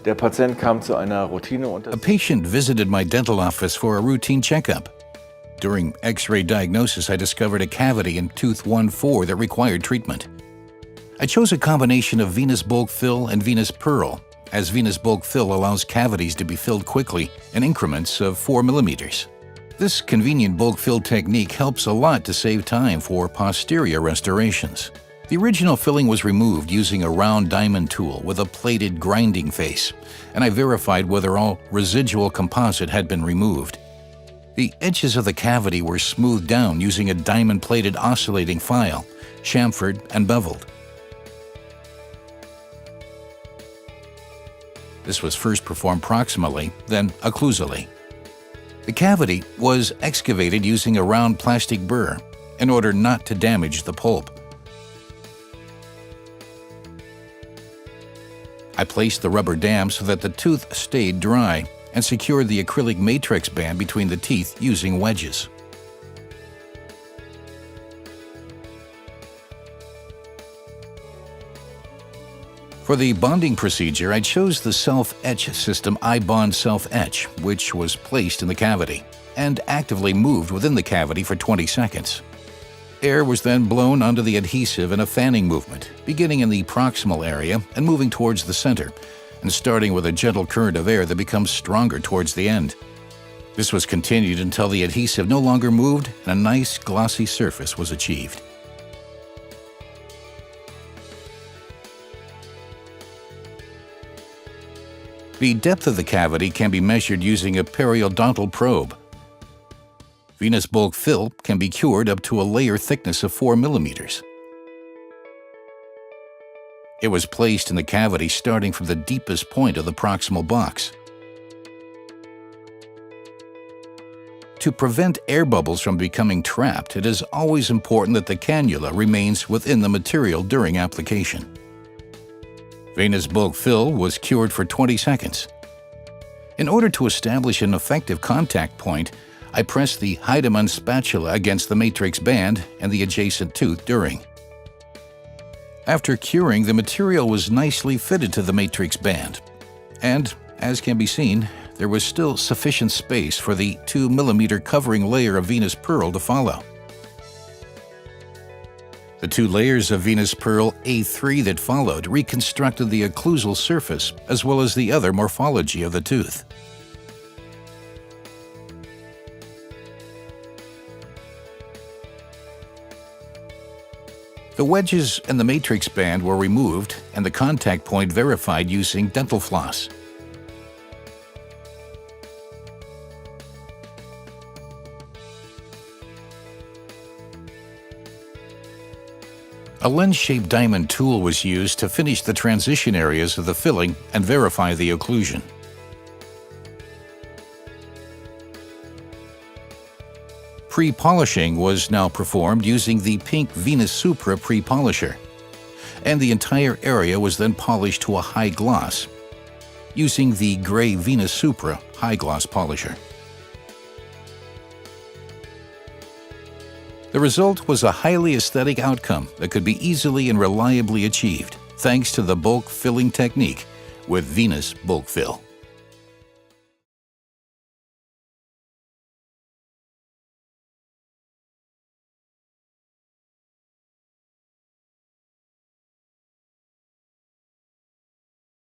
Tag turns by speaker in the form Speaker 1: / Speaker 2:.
Speaker 1: Der Patient kam zu einer
Speaker 2: A
Speaker 1: Routineuntersuchung.
Speaker 2: patient visited my dental office for a routine checkup. During X-ray diagnosis, I discovered a cavity in tooth 1-4 that required treatment. I chose a combination of venous bulk fill and venous pearl, as venous bulk fill allows cavities to be filled quickly in increments of 4 millimeters. This convenient bulk fill technique helps a lot to save time for posterior restorations. The original filling was removed using a round diamond tool with a plated grinding face, and I verified whether all residual composite had been removed. The edges of the cavity were smoothed down using a diamond-plated oscillating file, chamfered and beveled. This was first performed proximally, then occlusally. The cavity was excavated using a round plastic burr in order not to damage the pulp. I placed the rubber dam so that the tooth stayed dry and secured the acrylic matrix band between the teeth using wedges. For the bonding procedure, I chose the self-etch system iBond Self-Etch, which was placed in the cavity and actively moved within the cavity for 20 seconds. Air was then blown onto the adhesive in a fanning movement, beginning in the proximal area and moving towards the center, and starting with a gentle current of air that becomes stronger towards the end. This was continued until the adhesive no longer moved and a nice glossy surface was achieved. The depth of the cavity can be measured using a periodontal probe. Venous bulk fill can be cured up to a layer thickness of 4 millimeters. It was placed in the cavity starting from the deepest point of the proximal box. To prevent air bubbles from becoming trapped, it is always important that the cannula remains within the material during application. Venous bulk fill was cured for 20 seconds. In order to establish an effective contact point, I pressed the Heidemann spatula against the matrix band and the adjacent tooth during. After curing, the material was nicely fitted to the matrix band, and, as can be seen, there was still sufficient space for the 2 millimeter covering layer of venous pearl to follow. The 2 layers of venous pearl A3 that followed reconstructed the occlusal surface as well as the other morphology of the tooth. The wedges and the matrix band were removed and the contact point verified using dental floss. A lens-shaped diamond tool was used to finish the transition areas of the filling and verify the occlusion. Pre-polishing was now performed using the pink Venus Supra pre-polisher, and the entire area was then polished to a high gloss using the gray Venus Supra high gloss polisher. The result was a highly aesthetic outcome that could be easily and reliably achieved thanks to the bulk filling technique with Venous bulk fill.